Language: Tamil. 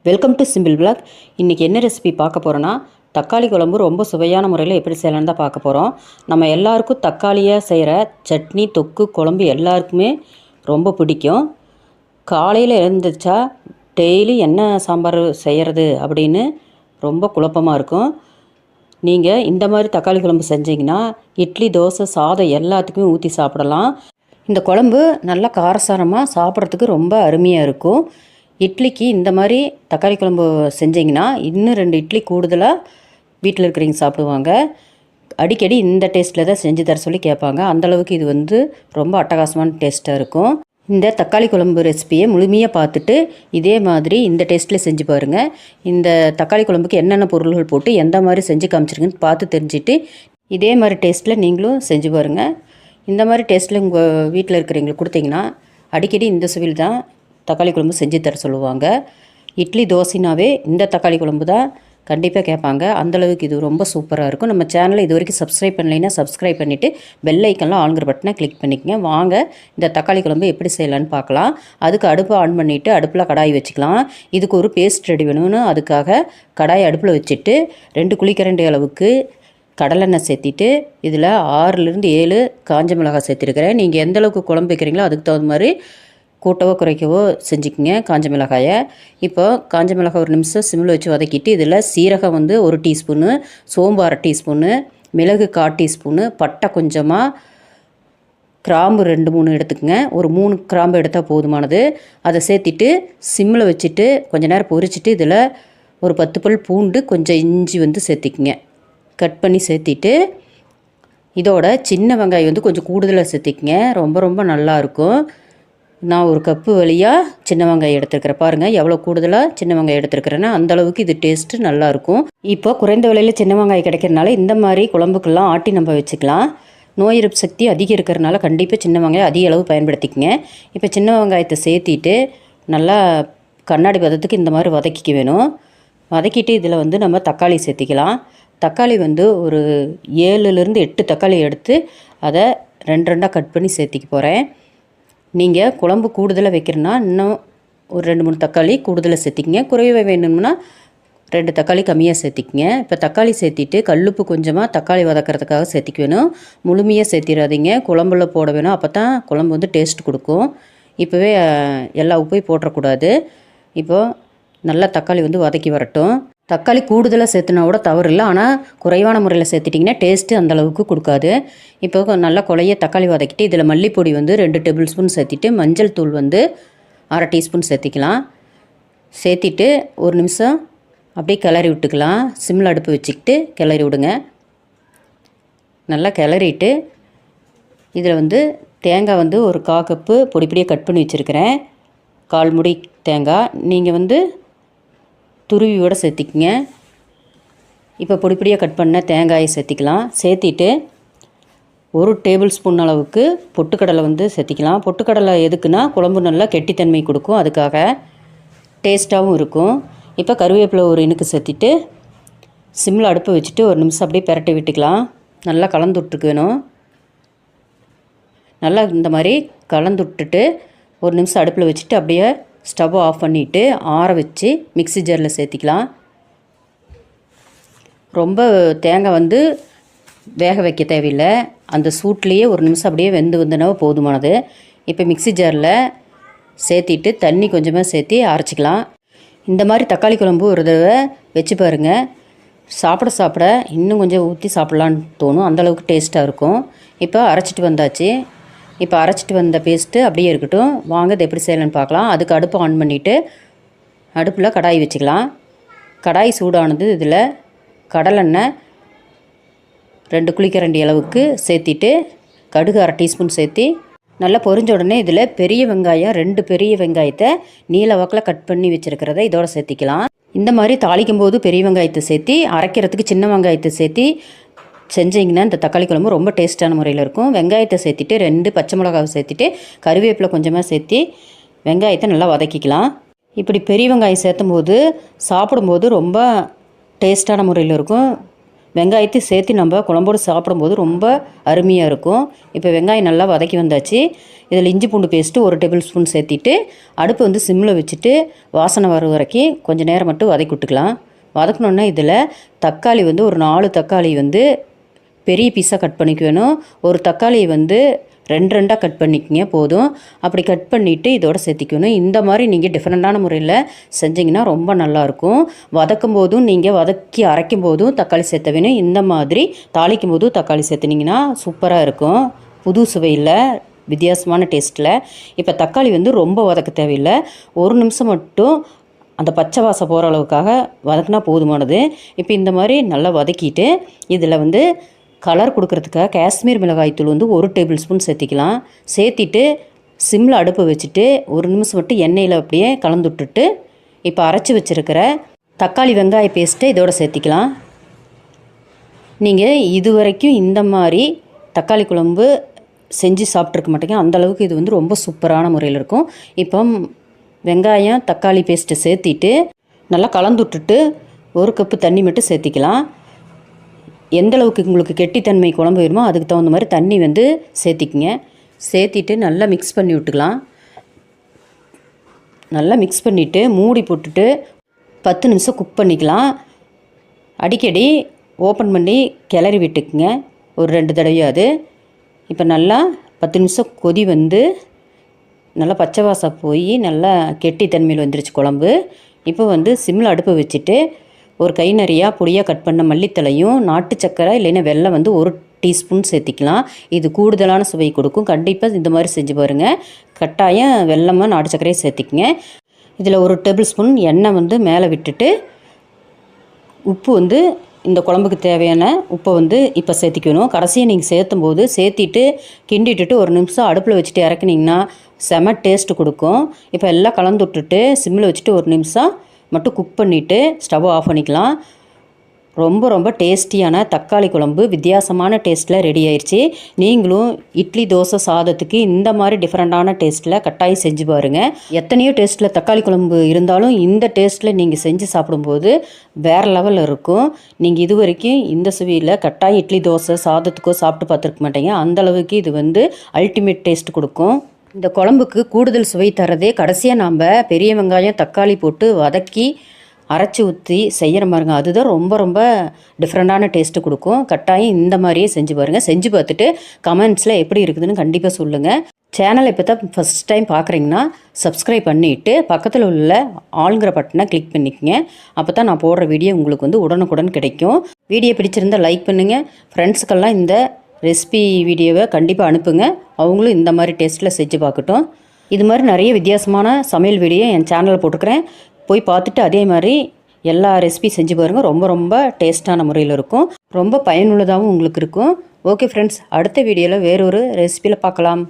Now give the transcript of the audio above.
Welcome to simple black. இன்றைக்கி என்ன ரெசிபி பார்க்க போகிறோன்னா, தக்காளி குழம்பு ரொம்ப சுவையான முறையில் எப்படி செய்யலான்னு தான் பார்க்க போகிறோம். நம்ம எல்லாருக்கும் தக்காளியாக செய்கிற சட்னி, தொக்கு, குழம்பு எல்லாருக்குமே ரொம்ப பிடிக்கும். காலையில் எழுந்திரிச்சா டெய்லி என்ன சாம்பார் செய்கிறது அப்படின்னு ரொம்ப குழப்பமாக இருக்கும். நீங்கள் இந்த மாதிரி தக்காளி குழம்பு செஞ்சிங்கன்னா இட்லி, தோசை, சாதம் எல்லாத்துக்குமே ஊற்றி சாப்பிடலாம். இந்த குழம்பு நல்லா காரசாரமாக சாப்பிட்றதுக்கு ரொம்ப அருமையாக இருக்கும். இட்லிக்கு இந்த மாதிரி தக்காளி குழம்பு செஞ்சிங்கன்னா இன்னும் 2 இட்லி கூடுதலாக வீட்டில் இருக்கிறவங்க சாப்பிடுவாங்க. அடிக்கடி இந்த டேஸ்ட்டில் தான் செஞ்சு தர சொல்லி கேட்பாங்க. அந்தளவுக்கு இது ரொம்ப அட்டகாசமான டேஸ்ட்டாக இருக்கும். இந்த தக்காளி குழம்பு ரெசிபியை முழுமையாக பார்த்துட்டு இதே மாதிரி இந்த டேஸ்ட்டில் செஞ்சு பாருங்கள். இந்த தக்காளி குழம்புக்கு என்னென்ன பொருள்கள் போட்டு எந்த மாதிரி செஞ்சு காமிச்சிருக்குன்னு பார்த்து தெரிஞ்சுட்டு இதே மாதிரி டேஸ்ட்டில் நீங்களும் செஞ்சு பாருங்கள். இந்த மாதிரி டேஸ்ட்டில் உங்கள் வீட்டில் இருக்கிறவங்களுக்கு கொடுத்தீங்கன்னா அடிக்கடி இந்த சுவையில் தான் தக்காளி குழம்பு செஞ்சு தர சொல்லுவாங்க. இட்லி, தோசைனாவே இந்த தக்காளி குழம்பு தான் கண்டிப்பாக கேட்பாங்க. அந்தளவுக்கு இது ரொம்ப சூப்பராக இருக்கும். நம்ம சேனலை இது வரைக்கும் சப்ஸ்கிரைப் பண்ணலைன்னா சப்ஸ்கிரைப் பண்ணிவிட்டு பெல் ஐக்கன்லாம் ஆளுங்கிற பட்டனை கிளிக் பண்ணிக்கங்க. வாங்க இந்த தக்காளி குழம்பு எப்படி செய்யலான்னு பார்க்கலாம். அதுக்கு அடுப்பை ஆன் பண்ணிவிட்டு அடுப்பில் கடாய் வச்சுக்கலாம். இதுக்கு ஒரு பேஸ்ட் ரெடி வேணும்னு அதுக்காக கடாய் அடுப்பில் வச்சுட்டு 2 குழிக்கரண்டி அளவுக்கு கடலெண்ணெய் சேர்த்திட்டு இதில் 6லேருந்து 7 காஞ்ச மிளகாய் சேர்த்திருக்கிறேன். நீங்கள் எந்தளவுக்கு குழம்பு வைக்கிறீங்களோ அதுக்கு தகுந்த மாதிரி கூட்டவோ குறைக்கவோ செஞ்சுக்கிங்க காஞ்ச மிளகாயை. இப்போ காஞ்ச மிளகாய் ஒரு நிமிஷம் சிம்மில் வச்சு வதக்கிட்டு இதில் சீரகம் 1 டீஸ்பூனு, சோம்பு 1/2 டீஸ்பூனு, மிளகு 1/4 டீஸ்பூனு, பட்டை கொஞ்சமாக, கிராம்பு 2-3 எடுத்துக்கங்க. ஒரு 3 கிராம்பு எடுத்தால் போதுமானது. அதை சேர்த்திட்டு சிம்மில் வச்சுட்டு கொஞ்சம் நேரம் பொரிச்சிட்டு இதில் ஒரு 10 பல் பூண்டு, கொஞ்சம் இஞ்சி சேர்த்திக்குங்க. கட் பண்ணி சேர்த்திட்டு இதோட சின்ன வெங்காயம் கொஞ்சம் கூடுதலாக சேர்த்திக்குங்க. ரொம்ப நல்லாயிருக்கும். நான் ஒரு கப்பு வழியாக சின்ன வெங்காயம் எடுத்துருக்கிறேன். பாருங்கள் எவ்வளோ கூடுதலாக சின்ன வெங்காயம் எடுத்துருக்கிறேன்னா அந்தளவுக்கு இது டேஸ்ட்டு நல்லாயிருக்கும். இப்போ குறைந்த விலையில் சின்ன வெங்காயம் கிடைக்கிறனால இந்த மாதிரி குழம்புக்கெல்லாம் ஆட்டி நம்ம வச்சுக்கலாம். நோய் எதிர்ப்பு சக்தி அதிகம் இருக்கிறனால கண்டிப்பாக சின்ன வெங்காயம் அதிக அளவு பயன்படுத்திக்கங்க. இப்போ சின்ன வெங்காயத்தை சேர்த்திட்டு நல்லா கண்ணாடி பதத்துக்கு இந்த மாதிரி வதக்கிக்க வேணும். வதக்கிட்டு இதில் நம்ம தக்காளி சேர்த்திக்கலாம். தக்காளி ஒரு 7லேருந்து 8 தக்காளி எடுத்து அதை 2 கட் பண்ணி சேர்த்திக்க போகிறேன். நீங்கள் குழம்பு கூடுதலாக வைக்கிறனா இன்னும் ஒரு 2-3 தக்காளி கூடுதலாக சேர்த்திக்கிங்க. குறைவாக வேணும்னா 2 தக்காளி கம்மியாக சேர்த்திக்கிங்க. இப்போ தக்காளி சேர்த்திட்டு கல்லுப்பு கொஞ்சமாக தக்காளி வதக்கிறதுக்காக சேர்த்திக்க வேணும். முழுமையாக சேர்த்திடாதீங்க, குழம்புல போட வேணும். அப்போ தான் குழம்பு டேஸ்ட் கொடுக்கும். இப்போவே எல்லா உப்பையும் போட்டுறக்கூடாது. இப்போது நல்லா தக்காளி வதக்கி வரட்டும். தக்காளி கூடுதலாக சேர்த்துனா கூட தவறு இல்லை, ஆனால் குறைவான முறையில் சேர்த்துட்டிங்கன்னா டேஸ்ட்டு அந்தளவுக்கு கொடுக்காது. இப்போ நல்லா குழைய தக்காளி வதக்கிட்டு இதில் மல்லிப்பொடி 2 டேபிள் ஸ்பூன் சேர்த்திட்டு மஞ்சள் தூள் 1/2 டீஸ்பூன் சேர்த்திக்கலாம். சேர்த்திட்டு ஒரு நிமிஷம் அப்படியே கிளறி விட்டுக்கலாம். சிம்மில் அடுப்பு வச்சுக்கிட்டு கிளறி விடுங்க. நல்லா கிளறிட்டு இதில் தேங்காய் ஒரு 1/4 கப்பு பொடிப்பொடியாக கட் பண்ணி வச்சுருக்கிறேன். 1/4 முடி தேங்காய் நீங்கள் துருவியோடு சேர்த்திக்கிங்க. இப்போ பொடிப்பொடியாக கட் பண்ண தேங்காயை சேர்த்திக்கலாம். சேர்த்திட்டு 1 டேபிள் ஸ்பூன் அளவுக்கு பொட்டுக்கடலை சேர்த்திக்கலாம். பொட்டுக்கடலை எதுக்குன்னா குழம்பு நல்லா கெட்டித்தன்மை கொடுக்கும், அதுக்காக டேஸ்ட்டாகவும் இருக்கும். இப்போ கருவேப்பிலை ஒரு இனுக்கு சேர்த்திட்டு சிம்மில் அடுப்பு வச்சுட்டு ஒரு நிமிஷம் அப்படியே பிரட்டி விட்டுக்கலாம். நல்லா கலந்து விட்டுருக்கு வேணும். நல்லா இந்த மாதிரி கலந்து விட்டுட்டு ஒரு நிமிஷம் அடுப்பில் வச்சுட்டு அப்படியே ஸ்டவ் ஆஃப் பண்ணிவிட்டு ஆற வச்சு மிக்ஸி ஜாரில் சேர்த்திக்கலாம். ரொம்ப தேங்காய் வேக வைக்க தேவையில்லை, அந்த சூட்லேயே ஒரு நிமிஷம் அப்படியே வெந்துனா போதுமானது. இப்போ மிக்ஸி ஜாரில் சேர்த்திட்டு தண்ணி கொஞ்சமாக சேர்த்தி அரைச்சிக்கலாம். இந்த மாதிரி தக்காளி குழம்பு ஒரு தடவை வச்சு பாருங்கள். சாப்பிட இன்னும் கொஞ்சம் ஊற்றி சாப்பிட்லான்னு தோணும், அந்தளவுக்கு டேஸ்ட்டாக இருக்கும். இப்போ அரைச்சிட்டு வந்தாச்சு. இப்போ அரைச்சிட்டு வந்த பேஸ்ட்டு அப்படியே இருக்கட்டும். வாங்க இது எப்படி செய்யலான்னு பார்க்கலாம். அதுக்கு அடுப்பு ஆன் பண்ணிவிட்டு அடுப்பில் கடாய் வச்சுக்கலாம். கடாய் சூடானது இதில் கடலெண்ணெய் 2 குழிக்கரண்டி அளவுக்கு சேர்த்திட்டு கடுகு 1/2 டீஸ்பூன் சேர்த்தி நல்லா பொரிஞ்ச உடனே இதில் பெரிய வெங்காயம் 2 பெரிய வெங்காயத்தை நீல வாக்கில் கட் பண்ணி வச்சுருக்கிறத இதோட சேர்த்திக்கலாம். இந்த மாதிரி தாளிக்கும் போது பெரிய வெங்காயத்தை சேர்த்தி அரைக்கிறதுக்கு சின்ன வெங்காயத்தை சேர்த்தி செஞ்சிங்கன்னா இந்த தக்காளி குழம்பு ரொம்ப டேஸ்ட்டான முறையில் இருக்கும். வெங்காயத்தை சேர்த்திட்டு 2 பச்சை மிளகாவை சேர்த்திட்டு கருவேப்பிலை கொஞ்சமாக சேர்த்தி வெங்காயத்தை நல்லா வதக்கிக்கலாம். இப்படி பெரிய வெங்காயம் சேர்த்தும் போது சாப்பிடும்போது ரொம்ப டேஸ்ட்டான முறையில் இருக்கும். வெங்காயத்தை சேர்த்து நம்ம குழம்போடு சாப்பிடும்போது ரொம்ப அருமையாக இருக்கும். இப்போ வெங்காயம் நல்லா வதக்கி வந்தாச்சு. இதில் இஞ்சி பூண்டு பேஸ்ட்டு 1 டேபிள் ஸ்பூன் சேர்த்திட்டு அடுப்பு வந்து சிம்மில் வச்சுட்டு வாசனை வர வரைக்கும் கொஞ்சம் நேரம் மட்டும் வதக்கி விட்டுக்கலாம். வதக்கணுன்னா இதில் தக்காளி வந்து ஒரு 4 தக்காளி வந்து பெரிய பீஸாக கட் பண்ணிக்க வேணும். ஒரு தக்காளியை வந்து 2 கட் பண்ணிக்கங்க போதும். அப்படி கட் பண்ணிவிட்டு இதோட சேர்த்திக்கணும். இந்த மாதிரி நீங்கள் டிஃப்ரெண்ட்டான முறையில் செஞ்சிங்கன்னா ரொம்ப நல்லாயிருக்கும். வதக்கும் போதும் நீங்கள் வதக்கி அரைக்கும் போதும் தக்காளி சேர்த்த வேணும். இந்த மாதிரி தாளிக்கும் போதும் தக்காளி சேர்த்துனிங்கன்னா சூப்பராக இருக்கும். புது சுவையில் வித்தியாசமான டேஸ்ட்டில். இப்போ தக்காளி வந்து ரொம்ப வதக்க தேவையில்லை. 1 நிமிஷம் மட்டும் அந்த பச்சை வாசம் போகிற அளவுக்காக வதக்கினா போதுமானது. இப்போ இந்த மாதிரி நல்லா வதக்கிட்டு இதில் வந்து கலர் கொடுக்குறதுக்காக காஷ்மீர் மிளகாய்த்தூள் வந்து 1 டேபிள் ஸ்பூன் சேர்த்திக்கலாம். சேர்த்திட்டு சிம்மில் அடுப்பு வச்சுட்டு 1 நிமிஷம் மட்டும் எண்ணெயில் அப்படியே கலந்து விட்டுட்டு இப்போ அரைச்சி வச்சுருக்கிற தக்காளி வெங்காய பேஸ்ட்டை இதோட சேர்த்திக்கலாம். நீங்கள் இது வரைக்கும் இந்த மாதிரி தக்காளி குழம்பு செஞ்சு சாப்பிட்ருக்க மாட்டேங்க. அந்தளவுக்கு இது வந்து ரொம்ப சூப்பரான முறையில் இருக்கும். இப்போ வெங்காயம் தக்காளி பேஸ்ட்டு சேர்த்திட்டு நல்லா கலந்து விட்டுட்டு 1 கப்பு தண்ணி மட்டும் சேர்த்திக்கலாம். எந்தளவுக்கு உங்களுக்கு கெட்டித்தன்மை குழம்பு வேணுமோ அதுக்கு தகுந்த மாதிரி தண்ணி வந்து சேர்த்திக்குங்க. சேர்த்திட்டு நல்லா மிக்ஸ் பண்ணி விட்டுக்கலாம். நல்லா மிக்ஸ் பண்ணிவிட்டு மூடி போட்டுட்டு 10 நிமிஷம் குக் பண்ணிக்கலாம். அடிக்கடி ஓப்பன் பண்ணி கிளறி விட்டுக்குங்க ஒரு 2 தடவையாவது. இப்போ நல்லா 10 நிமிஷம் கொதி வந்து நல்லா பச்சை வாசம் போய் நல்லா கெட்டித்தன்மையில் வந்துருச்சு குழம்பு. இப்போ வந்து சிம்மில் அடுப்பு வச்சுட்டு ஒரு கை நிறையா பொடியாக கட் பண்ண மல்லித்தலையும் நாட்டு சக்கரை இல்லைன்னா வெல்லம் வந்து 1 டீஸ்பூன் சேர்த்திக்கலாம். இது கூடுதலான சுவை கொடுக்கும். கண்டிப்பாக இந்த மாதிரி செஞ்சு பாருங்கள். கட்டாயம் வெல்லமாக நாட்டு சக்கரையை சேர்த்திக்கங்க. இதில் 1 டேபிள் ஸ்பூன் எண்ணெய் வந்து மேலே விட்டுட்டு உப்பு வந்து இந்த குழம்புக்கு தேவையான உப்பை வந்து இப்போ சேர்த்திக்கணும். கடைசியாக நீங்கள் சேர்த்தும் போது சேர்த்திட்டு கிண்டிட்டுட்டு 1 நிமிஷம் அடுப்பில் வச்சுட்டு இறக்குனிங்கன்னா செம டேஸ்ட்டு கொடுக்கும். இப்போ எல்லாம் கலந்து விட்டுட்டு சிம்மில் வச்சுட்டு 1 நிமிஷம் மட்டும் குக் பண்ணிவிட்டு ஸ்டவ் ஆஃப் பண்ணிக்கலாம். ரொம்ப டேஸ்டியான தக்காளி குழம்பு வித்தியாசமான டேஸ்ட்டில் ரெடி ஆயிடுச்சு. நீங்களும் இட்லி தோசை சாதத்துக்கு இந்த மாதிரி டிஃப்ரெண்ட்டான டேஸ்ட்டில் கட்டாயம் செஞ்சு பாருங்கள். எத்தனையோ டேஸ்ட்டில் தக்காளி குழம்பு இருந்தாலும் இந்த டேஸ்ட்டில் நீங்கள் செஞ்சு சாப்பிடும்போது வேறு லெவலில் இருக்கும். நீங்கள் இது வரைக்கும் இந்த சுவையில் கட்டாயம் இட்லி தோசை சாதத்துக்கோ சாப்பிட்டு பார்த்துருக்க மாட்டீங்க. அந்தளவுக்கு இது வந்து அல்டிமேட் டேஸ்ட் கொடுக்கும். இந்த குழம்புக்கு கூடுதல் சுவை தரதே கடைசியாக நாம் பெரிய வெங்காயம் தக்காளி போட்டு வதக்கி அரைச்சி ஊற்றி செய்கிற பாருங்க. அதுதான் ரொம்ப டிஃப்ரெண்ட்டான டேஸ்ட்டு கொடுக்கும். கட்டாயம் இந்த மாதிரியே செஞ்சு பாருங்கள். செஞ்சு பார்த்துட்டு கமெண்ட்ஸில் எப்படி இருக்குதுன்னு கண்டிப்பாக சொல்லுங்கள். சேனலை இப்போ தான் ஃபஸ்ட் டைம் பார்க்குறீங்கன்னா சப்ஸ்கிரைப் பண்ணிவிட்டு பக்கத்தில் உள்ள ஆளுங்கிற பட்டனை கிளிக் பண்ணிக்கங்க. அப்போ தான் நான் போடுற வீடியோ உங்களுக்கு வந்து உடனுக்குடன் கிடைக்கும். வீடியோ பிடிச்சிருந்தால் லைக் பண்ணுங்கள். ஃப்ரெண்ட்ஸுக்கெல்லாம் இந்த ரெசிபி வீடியோவை கண்டிப்பாக அனுப்புங்க. அவங்களும் இந்த மாதிரி டேஸ்ட்டில் செஞ்சு பார்க்கட்டும். இது மாதிரி நிறைய வித்தியாசமான சமையல் வீடியோ என் சேனலில் போட்டுக்கிறேன். போய் பார்த்துட்டு அதே மாதிரி எல்லா ரெசிபி செஞ்சு பாருங்கள். ரொம்ப டேஸ்ட்டான முறையில் இருக்கும். ரொம்ப பயனுள்ளதாகவும் உங்களுக்கு இருக்கும். ஓகே ஃப்ரெண்ட்ஸ், அடுத்த வீடியோவில் வேறொரு ரெசிபியில் பார்க்கலாம்.